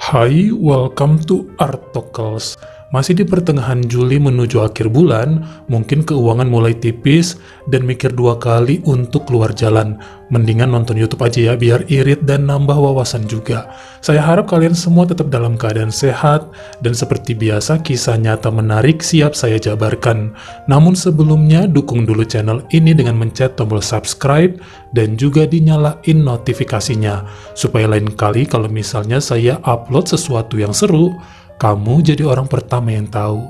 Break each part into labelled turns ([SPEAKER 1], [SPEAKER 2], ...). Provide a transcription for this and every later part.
[SPEAKER 1] Hai, welcome to Art Talkers. Masih di pertengahan Juli menuju akhir bulan, mungkin keuangan mulai tipis dan mikir dua kali untuk keluar jalan. Mendingan nonton YouTube aja ya, biar irit dan nambah wawasan juga. Saya harap kalian semua tetap dalam keadaan sehat, dan seperti biasa kisah nyata menarik siap saya jabarkan. Namun sebelumnya, dukung dulu channel ini dengan mencet tombol subscribe dan juga dinyalain notifikasinya, supaya lain kali kalau misalnya saya upload sesuatu yang seru, kamu jadi orang pertama yang tahu.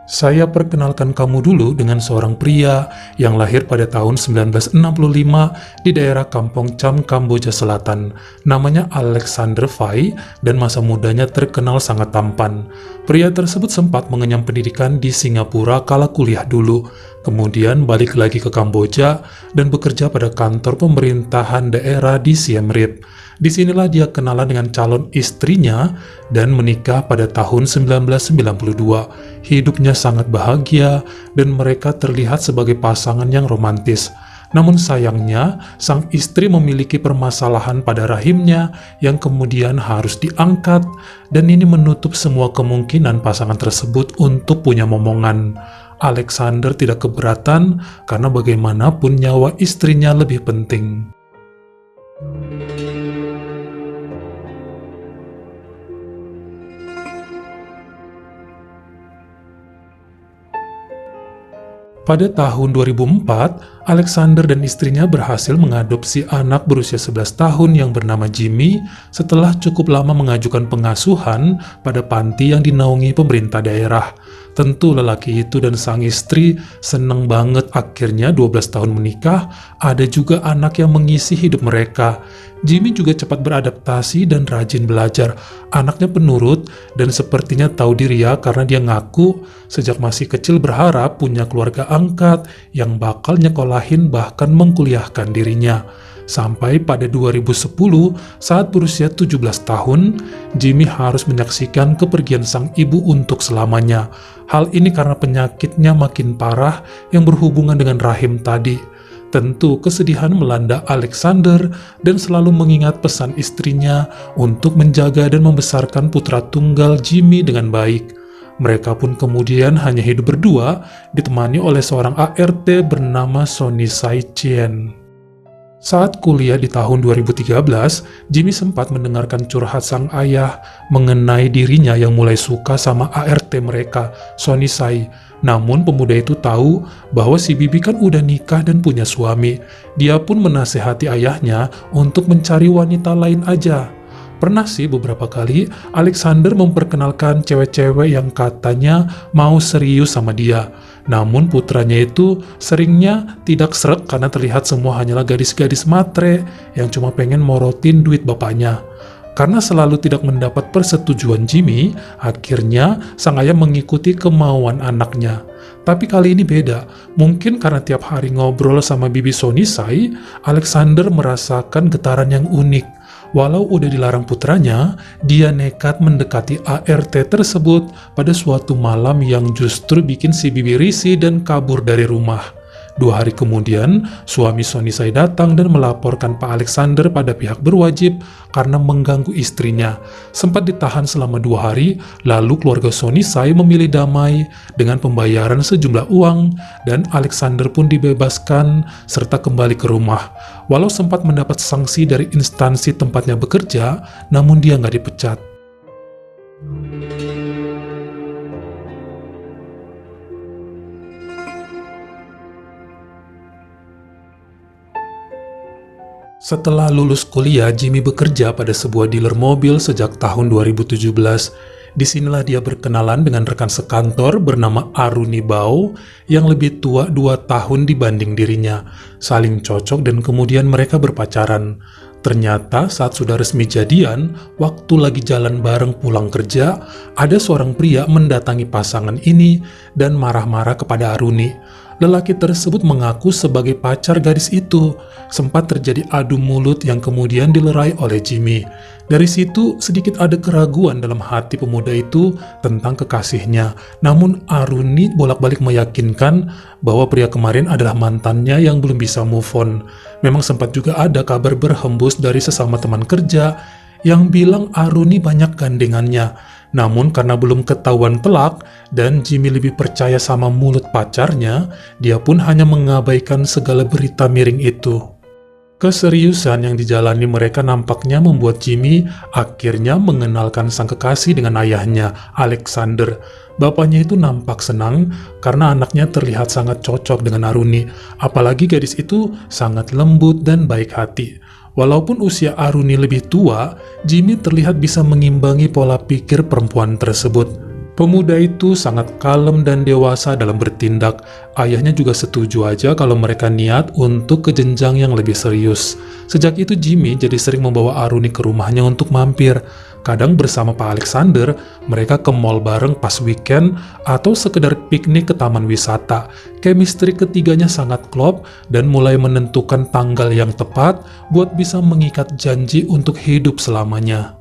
[SPEAKER 1] Saya perkenalkan kamu dulu dengan seorang pria yang lahir pada tahun 1965 di daerah Kampong Cham, Kamboja Selatan. Namanya Alexander Fai dan masa mudanya terkenal sangat tampan. Pria tersebut sempat mengenyam pendidikan di Singapura kala kuliah dulu. Kemudian balik lagi ke Kamboja dan bekerja pada kantor pemerintahan daerah di Siem Reap. Disinilah dia kenalan dengan calon istrinya dan menikah pada tahun 1992. Hidupnya sangat bahagia dan mereka terlihat sebagai pasangan yang romantis. Namun sayangnya, sang istri memiliki permasalahan pada rahimnya yang kemudian harus diangkat, dan ini menutup semua kemungkinan pasangan tersebut untuk punya momongan. Alexander tidak keberatan karena bagaimanapun nyawa istrinya lebih penting. Pada tahun 2004, Alexander dan istrinya berhasil mengadopsi anak berusia 11 tahun yang bernama Jimmy setelah cukup lama mengajukan pengasuhan pada panti yang dinaungi pemerintah daerah. Tentu lelaki itu dan sang istri seneng banget akhirnya 12 tahun menikah, ada juga anak yang mengisi hidup mereka. Jimmy juga cepat beradaptasi dan rajin belajar. Anaknya penurut dan sepertinya tahu diri ya, karena dia ngaku sejak masih kecil berharap punya keluarga angkat yang bakal nyekolahin bahkan mengkuliahkan dirinya. Sampai pada 2010, saat berusia 17 tahun, Jimmy harus menyaksikan kepergian sang ibu untuk selamanya. Hal ini karena penyakitnya makin parah yang berhubungan dengan rahim tadi. Tentu kesedihan melanda Alexander dan selalu mengingat pesan istrinya untuk menjaga dan membesarkan putra tunggal Jimmy dengan baik. Mereka pun kemudian hanya hidup berdua, ditemani oleh seorang ART bernama Sonny Sai Chien. Saat kuliah di tahun 2013, Jimmy sempat mendengarkan curhat sang ayah mengenai dirinya yang mulai suka sama ART mereka, Sonny Sai. Namun pemuda itu tahu bahwa si bibi kan udah nikah dan punya suami. Dia pun menasehati ayahnya untuk mencari wanita lain aja. Pernah sih beberapa kali Alexander memperkenalkan cewek-cewek yang katanya mau serius sama dia. Namun putranya itu seringnya tidak srek karena terlihat semua hanyalah gadis-gadis matre yang cuma pengen morotin duit bapaknya. Karena selalu tidak mendapat persetujuan Jimmy, akhirnya sang ayah mengikuti kemauan anaknya. Tapi kali ini beda. Mungkin karena tiap hari ngobrol sama bibi Sonny Sai, Alexander merasakan getaran yang unik. Walau udah dilarang putranya, dia nekat mendekati ART tersebut pada suatu malam yang justru bikin si bibi risih dan kabur dari rumah. 2 hari kemudian, suami Sonny Sai datang dan melaporkan Pak Alexander pada pihak berwajib karena mengganggu istrinya. Sempat ditahan selama 2 hari, lalu keluarga Sonny Sai memilih damai dengan pembayaran sejumlah uang, dan Alexander pun dibebaskan serta kembali ke rumah. Walau sempat mendapat sanksi dari instansi tempatnya bekerja, namun dia nggak dipecat. Setelah lulus kuliah, Jimmy bekerja pada sebuah dealer mobil sejak tahun 2017. Disinilah dia berkenalan dengan rekan sekantor bernama Aruni Bao yang lebih tua 2 tahun dibanding dirinya. Saling cocok dan kemudian mereka berpacaran. Ternyata saat sudah resmi jadian, waktu lagi jalan bareng pulang kerja, ada seorang pria mendatangi pasangan ini dan marah-marah kepada Aruni. Lelaki tersebut mengaku sebagai pacar gadis itu. Sempat terjadi adu mulut yang kemudian dilerai oleh Jimmy. Dari situ sedikit ada keraguan dalam hati pemuda itu tentang kekasihnya. Namun Aruni bolak-balik meyakinkan bahwa pria kemarin adalah mantannya yang belum bisa move on. Memang sempat juga ada kabar berhembus dari sesama teman kerja yang bilang Aruni banyak gandengannya. Namun karena belum ketahuan telak dan Jimmy lebih percaya sama mulut pacarnya, dia pun hanya mengabaikan segala berita miring itu. Keseriusan yang dijalani mereka nampaknya membuat Jimmy akhirnya mengenalkan sang kekasih dengan ayahnya, Alexander. Bapaknya itu nampak senang karena anaknya terlihat sangat cocok dengan Aruni, apalagi gadis itu sangat lembut dan baik hati. Walaupun usia Aruni lebih tua, Jimmy terlihat bisa mengimbangi pola pikir perempuan tersebut. Pemuda itu sangat kalem dan dewasa dalam bertindak. Ayahnya juga setuju aja kalau mereka niat untuk ke jenjang yang lebih serius. Sejak itu Jimmy jadi sering membawa Aruni ke rumahnya untuk mampir. Kadang bersama Pak Alexander, mereka ke mall bareng pas weekend atau sekedar piknik ke taman wisata. Chemistry ketiganya sangat klop dan mulai menentukan tanggal yang tepat buat bisa mengikat janji untuk hidup selamanya.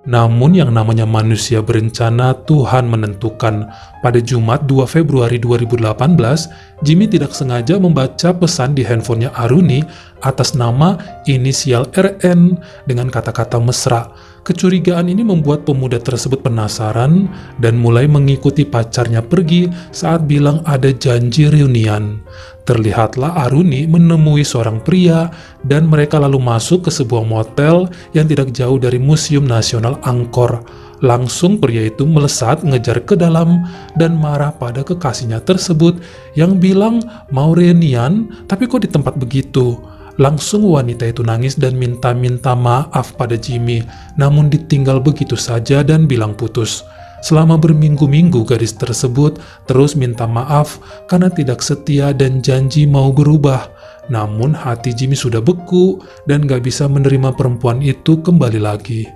[SPEAKER 1] Namun yang namanya manusia berencana, Tuhan menentukan. Pada Jumat 2 Februari 2018, Jimmy tidak sengaja membaca pesan di handphonenya Aruni atas nama inisial RN dengan kata-kata mesra. Kecurigaan ini membuat pemuda tersebut penasaran dan mulai mengikuti pacarnya pergi saat bilang ada janji reunian. Terlihatlah Aruni menemui seorang pria dan mereka lalu masuk ke sebuah motel yang tidak jauh dari Museum Nasional Angkor. Langsung pria itu melesat ngejar ke dalam dan marah pada kekasihnya tersebut yang bilang mau reunian tapi kok di tempat begitu. Langsung wanita itu nangis dan minta maaf pada Jimmy, namun ditinggal begitu saja dan bilang putus. Selama berminggu-minggu gadis tersebut terus minta maaf karena tidak setia dan janji mau berubah. Namun hati Jimmy sudah beku dan gak bisa menerima perempuan itu kembali lagi.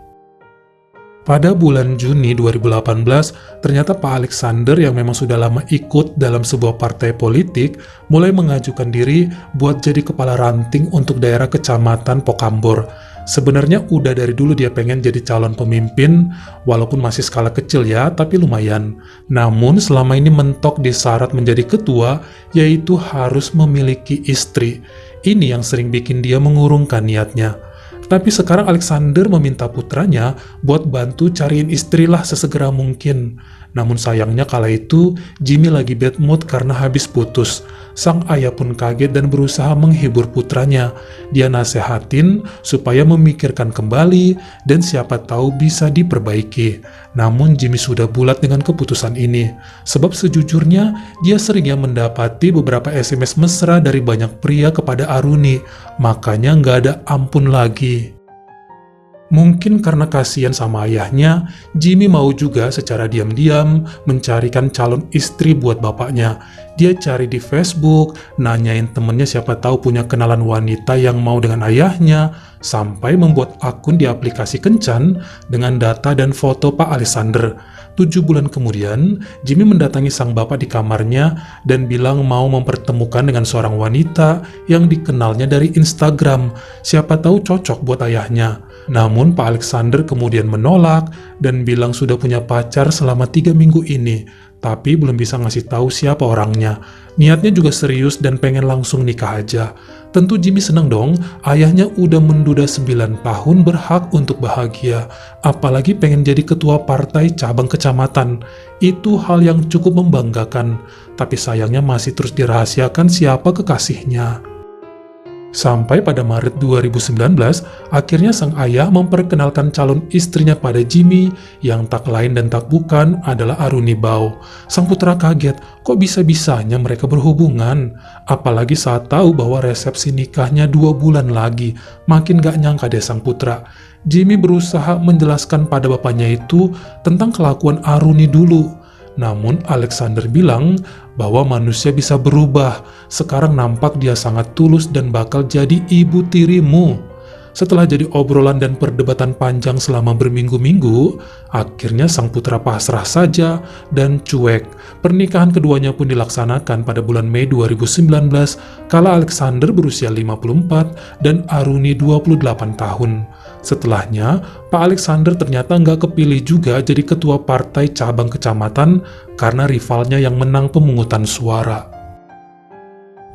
[SPEAKER 1] Pada bulan Juni 2018, ternyata Pak Alexander yang memang sudah lama ikut dalam sebuah partai politik mulai mengajukan diri buat jadi kepala ranting untuk daerah kecamatan Pokambor. Sebenarnya udah dari dulu dia pengen jadi calon pemimpin, walaupun masih skala kecil ya, tapi lumayan. Namun selama ini mentok di syarat menjadi ketua, yaitu harus memiliki istri. Ini yang sering bikin dia mengurungkan niatnya. Tapi sekarang Alexander meminta putranya buat bantu cariin istrilah sesegera mungkin. Namun sayangnya kala itu Jimmy lagi bad mood karena habis putus. Sang ayah pun kaget dan berusaha menghibur putranya. Dia nasehatin supaya memikirkan kembali dan siapa tahu bisa diperbaiki. Namun Jimmy sudah bulat dengan keputusan ini. Sebab sejujurnya dia sering mendapati beberapa SMS mesra dari banyak pria kepada Aruni. Makanya nggak ada ampun lagi. Mungkin karena kasihan sama ayahnya, Jimmy mau juga secara diam-diam mencarikan calon istri buat bapaknya. Dia cari di Facebook, nanyain temennya siapa tahu punya kenalan wanita yang mau dengan ayahnya, sampai membuat akun di aplikasi Kencan dengan data dan foto Pak Alexander. 7 bulan kemudian, Jimmy mendatangi sang bapak di kamarnya dan bilang mau mempertemukan dengan seorang wanita yang dikenalnya dari Instagram. Siapa tahu cocok buat ayahnya. Namun Pak Alexander kemudian menolak dan bilang sudah punya pacar selama 3 minggu ini, tapi belum bisa ngasih tahu siapa orangnya. Niatnya juga serius dan pengen langsung nikah aja. Tentu Jimmy seneng dong, ayahnya udah menduda 9 tahun berhak untuk bahagia. Apalagi pengen jadi ketua partai cabang kecamatan. Itu hal yang cukup membanggakan, tapi sayangnya masih terus dirahasiakan siapa kekasihnya. Sampai pada Maret 2019, akhirnya sang ayah memperkenalkan calon istrinya pada Jimmy yang tak lain dan tak bukan adalah Aruni Bau. Sang putra kaget, kok bisa-bisanya mereka berhubungan? Apalagi saat tahu bahwa resepsi nikahnya 2 bulan lagi. Makin gak nyangka deh sang putra. Jimmy berusaha menjelaskan pada bapaknya itu tentang kelakuan Aruni dulu. Namun Alexander bilang bahwa manusia bisa berubah. Sekarang nampak dia sangat tulus dan bakal jadi ibu tirimu. Setelah jadi obrolan dan perdebatan panjang selama berminggu-minggu, akhirnya sang putra pasrah saja dan cuek. Pernikahan keduanya pun dilaksanakan pada bulan Mei 2019, kala Alexander berusia 54 dan Aruni 28 tahun. Setelahnya, Pak Alexander ternyata nggak kepilih juga jadi ketua partai cabang kecamatan karena rivalnya yang menang pemungutan suara.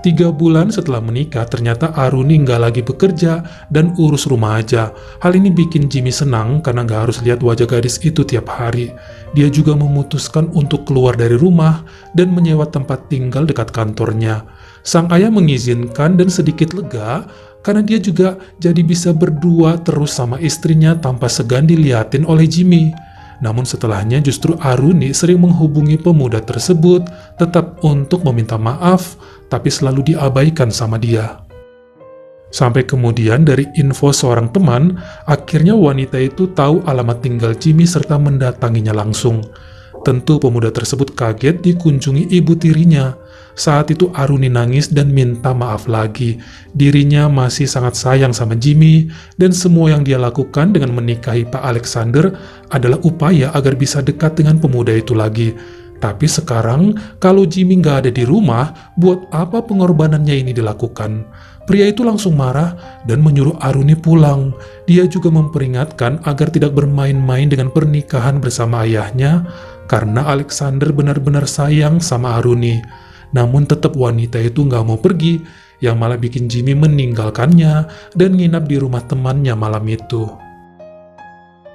[SPEAKER 1] 3 bulan setelah menikah, ternyata Aruni nggak lagi bekerja dan urus rumah aja. Hal ini bikin Jimmy senang karena nggak harus lihat wajah gadis itu tiap hari. Dia juga memutuskan untuk keluar dari rumah dan menyewa tempat tinggal dekat kantornya. Sang ayah mengizinkan dan sedikit lega karena dia juga jadi bisa berdua terus sama istrinya tanpa segan diliatin oleh Jimmy. Namun setelahnya justru Aruni sering menghubungi pemuda tersebut tetap untuk meminta maaf, tapi selalu diabaikan sama dia. Sampai kemudian dari info seorang teman, akhirnya wanita itu tahu alamat tinggal Jimmy serta mendatanginya langsung. Tentu pemuda tersebut kaget dikunjungi ibu tirinya. Saat itu Aruni nangis dan minta maaf lagi. Dirinya masih sangat sayang sama Jimmy, dan semua yang dia lakukan dengan menikahi Pak Alexander adalah upaya agar bisa dekat dengan pemuda itu lagi. Tapi sekarang, kalau Jimmy nggak ada di rumah, buat apa pengorbanannya ini dilakukan? Pria itu langsung marah dan menyuruh Aruni pulang. Dia juga memperingatkan agar tidak bermain-main dengan pernikahan bersama ayahnya, karena Alexander benar-benar sayang sama Aruni. Namun tetap wanita itu nggak mau pergi, yang malah bikin Jimmy meninggalkannya dan nginap di rumah temannya malam itu.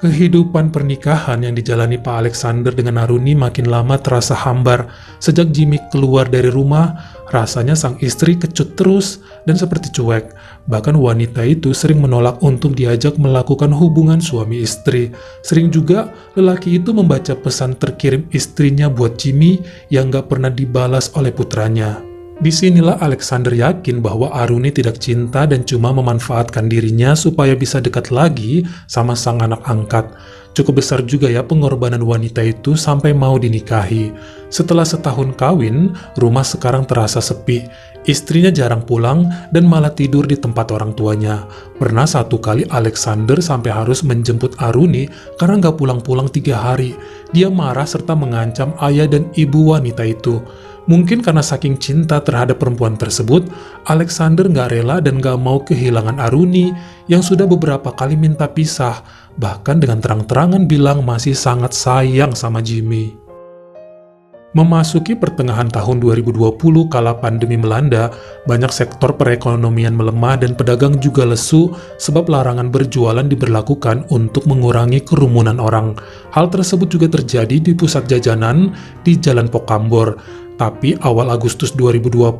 [SPEAKER 1] Kehidupan pernikahan yang dijalani Pak Alexander dengan Aruni makin lama terasa hambar. Sejak Jimmy keluar dari rumah, rasanya sang istri kecut terus dan seperti cuek. Bahkan wanita itu sering menolak untuk diajak melakukan hubungan suami istri. Sering juga lelaki itu membaca pesan terkirim istrinya buat Jimmy yang gak pernah dibalas oleh putranya. Disinilah Alexander yakin bahwa Aruni tidak cinta dan cuma memanfaatkan dirinya supaya bisa dekat lagi sama sang anak angkat. Cukup besar juga ya pengorbanan wanita itu sampai mau dinikahi. Setelah setahun kawin, rumah sekarang terasa sepi. Istrinya jarang pulang dan malah tidur di tempat orang tuanya. Pernah satu kali Alexander sampai harus menjemput Aruni karena nggak pulang-pulang 3 hari. Dia marah serta mengancam ayah dan ibu wanita itu. Mungkin karena saking cinta terhadap perempuan tersebut, Alexander nggak rela dan nggak mau kehilangan Aruni yang sudah beberapa kali minta pisah, bahkan dengan terang-terangan bilang masih sangat sayang sama Jimmy. Memasuki pertengahan tahun 2020 kala pandemi melanda, banyak sektor perekonomian melemah dan pedagang juga lesu sebab larangan berjualan diberlakukan untuk mengurangi kerumunan orang. Hal tersebut juga terjadi di pusat jajanan di Jalan Pokambor. Tapi awal Agustus 2020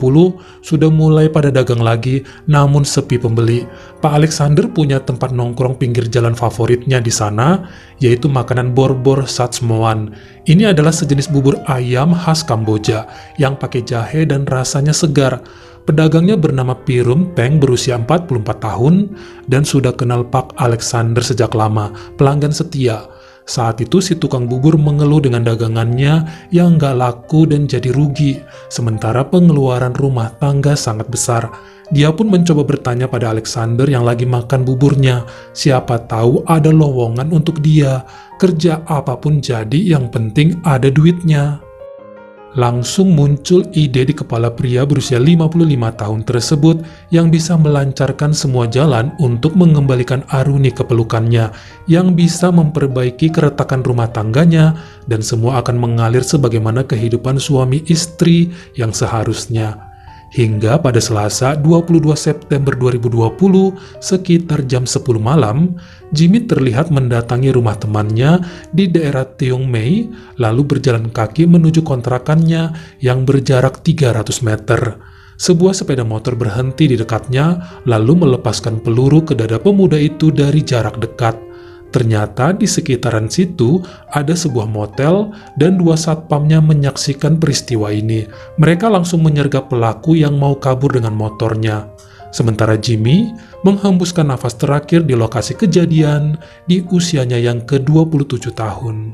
[SPEAKER 1] sudah mulai pada dagang lagi, namun sepi pembeli. Pak Alexander punya tempat nongkrong pinggir jalan favoritnya di sana, yaitu makanan Borbor Satsmoan. Ini adalah sejenis bubur ayam khas Kamboja yang pakai jahe dan rasanya segar. Pedagangnya bernama Pirum Peng, berusia 44 tahun dan sudah kenal Pak Alexander sejak lama, pelanggan setia. Saat itu si tukang bubur mengeluh dengan dagangannya yang nggak laku dan jadi rugi, sementara pengeluaran rumah tangga sangat besar. Dia pun mencoba bertanya pada Alexander yang lagi makan buburnya, siapa tahu ada lowongan untuk dia, kerja apapun jadi yang penting ada duitnya. Langsung muncul ide di kepala pria berusia 55 tahun tersebut yang bisa melancarkan semua jalan untuk mengembalikan Aruni ke pelukannya, yang bisa memperbaiki keretakan rumah tangganya, dan semua akan mengalir sebagaimana kehidupan suami istri yang seharusnya. Hingga pada Selasa 22 September 2020 sekitar jam 10 malam, Jimmy terlihat mendatangi rumah temannya di daerah Tiong Mei, lalu berjalan kaki menuju kontrakannya yang berjarak 300 meter. Sebuah sepeda motor berhenti di dekatnya, lalu melepaskan peluru ke dada pemuda itu dari jarak dekat. Ternyata di sekitaran situ ada sebuah motel dan 2 satpamnya menyaksikan peristiwa ini. Mereka langsung menyergap pelaku yang mau kabur dengan motornya. Sementara Jimmy menghembuskan nafas terakhir di lokasi kejadian di usianya yang ke-27 tahun.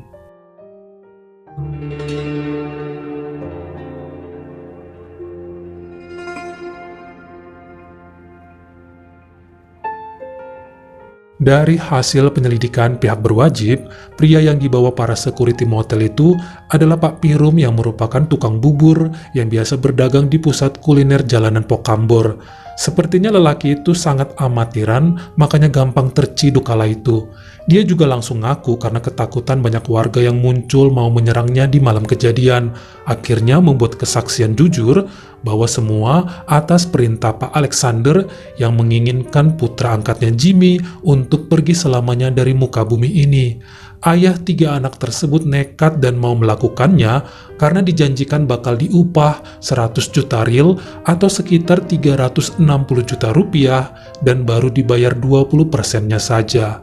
[SPEAKER 1] Dari hasil penyelidikan pihak berwajib, pria yang dibawa para security motel itu adalah Pak Pirum yang merupakan tukang bubur yang biasa berdagang di pusat kuliner jalanan Pokambor. Sepertinya lelaki itu sangat amatiran, makanya gampang terciduk kala itu. Dia juga langsung ngaku karena ketakutan banyak warga yang muncul mau menyerangnya di malam kejadian. Akhirnya membuat kesaksian jujur bahwa semua atas perintah Pak Alexander yang menginginkan putra angkatnya Jimmy untuk pergi selamanya dari muka bumi ini. Ayah 3 anak tersebut nekat dan mau melakukannya karena dijanjikan bakal diupah 100 juta ril atau sekitar 360 juta rupiah dan baru dibayar 20%-nya saja.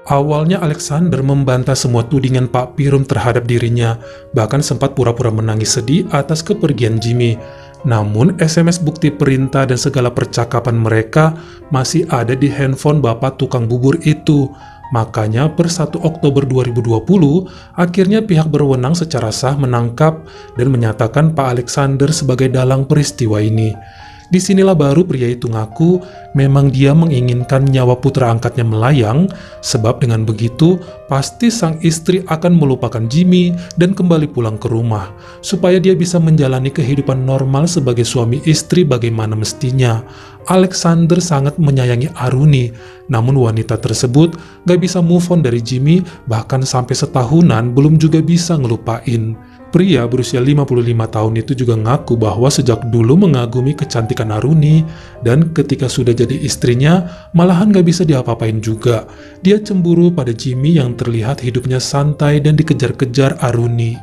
[SPEAKER 1] Awalnya Alexander membantah semua tudingan Pak Pirum terhadap dirinya, bahkan sempat pura-pura menangis sedih atas kepergian Jimmy. Namun SMS bukti perintah dan segala percakapan mereka masih ada di handphone bapak tukang bubur itu. Makanya per 1 Oktober 2020, akhirnya pihak berwenang secara sah menangkap dan menyatakan Pak Alexander sebagai dalang peristiwa ini. Disinilah baru pria itu ngaku memang dia menginginkan nyawa putra angkatnya melayang, sebab dengan begitu pasti sang istri akan melupakan Jimmy dan kembali pulang ke rumah, supaya dia bisa menjalani kehidupan normal sebagai suami istri bagaimana mestinya. Alexander sangat menyayangi Aruni, namun wanita tersebut gak bisa move on dari Jimmy, bahkan sampai setahunan belum juga bisa ngelupain. Pria berusia 55 tahun itu juga ngaku bahwa sejak dulu mengagumi kecantikan Aruni, dan ketika sudah jadi istrinya, malahan gak bisa diapa-apain juga. Dia cemburu pada Jimmy yang terlihat hidupnya santai dan dikejar-kejar Aruni.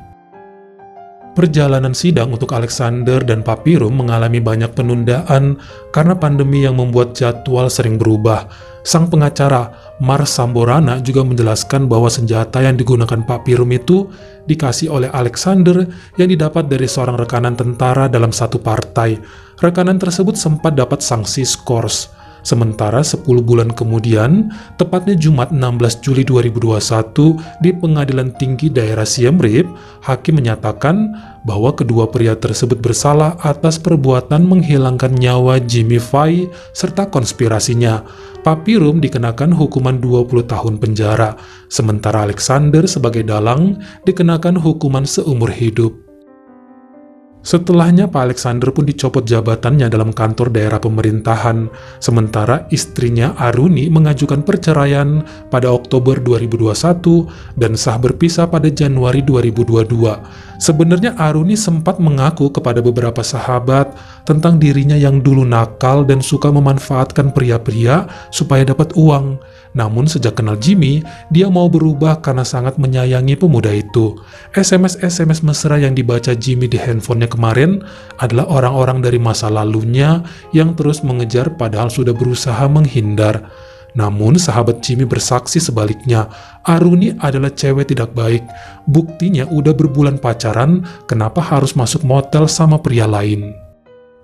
[SPEAKER 1] Perjalanan sidang untuk Alexander dan Pak Pirum mengalami banyak penundaan karena pandemi yang membuat jadwal sering berubah. Sang pengacara, Mars Samborana, juga menjelaskan bahwa senjata yang digunakan Pak Pirum itu dikasih oleh Alexander yang didapat dari seorang rekanan tentara dalam satu partai. Rekanan tersebut sempat dapat sanksi skors. Sementara 10 bulan kemudian, tepatnya Jumat 16 Juli 2021, di Pengadilan Tinggi Daerah Siem Reap, hakim menyatakan bahwa kedua pria tersebut bersalah atas perbuatan menghilangkan nyawa Jimmy Fay serta konspirasinya. Pak Pirum dikenakan hukuman 20 tahun penjara, sementara Alexander sebagai dalang dikenakan hukuman seumur hidup. Setelahnya Pak Alexander pun dicopot jabatannya dalam kantor daerah pemerintahan, sementara istrinya Aruni mengajukan perceraian pada Oktober 2021 dan sah berpisah pada Januari 2022. Sebenarnya Aruni sempat mengaku kepada beberapa sahabat tentang dirinya yang dulu nakal dan suka memanfaatkan pria-pria supaya dapat uang. Namun sejak kenal Jimmy, dia mau berubah karena sangat menyayangi pemuda itu. SMS-SMS mesra yang dibaca Jimmy di handphonenya kemarin adalah orang-orang dari masa lalunya yang terus mengejar padahal sudah berusaha menghindar. Namun sahabat Jimmy bersaksi sebaliknya, Aruni adalah cewek tidak baik. Buktinya udah berbulan pacaran, kenapa harus masuk motel sama pria lain?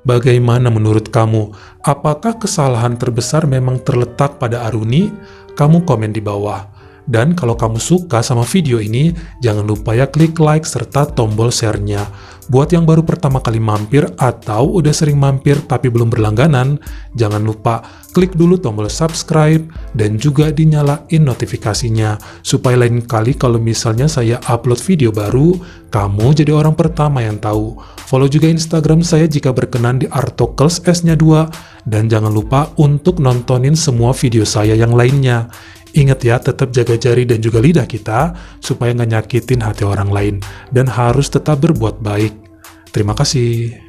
[SPEAKER 1] Bagaimana menurut kamu? Apakah kesalahan terbesar memang terletak pada Aruni? Kamu komen di bawah. Dan kalau kamu suka sama video ini, jangan lupa ya klik like serta tombol share-nya. Buat yang baru pertama kali mampir atau udah sering mampir tapi belum berlangganan, jangan lupa klik dulu tombol subscribe dan juga dinyalain notifikasinya, supaya lain kali kalau misalnya saya upload video baru, kamu jadi orang pertama yang tahu. Follow juga Instagram saya jika berkenan di Artokels S-nya 2, dan jangan lupa untuk nontonin semua video saya yang lainnya. Ingat ya, tetap jaga jari dan juga lidah kita supaya nggak nyakitin hati orang lain, dan harus tetap berbuat baik. Terima kasih.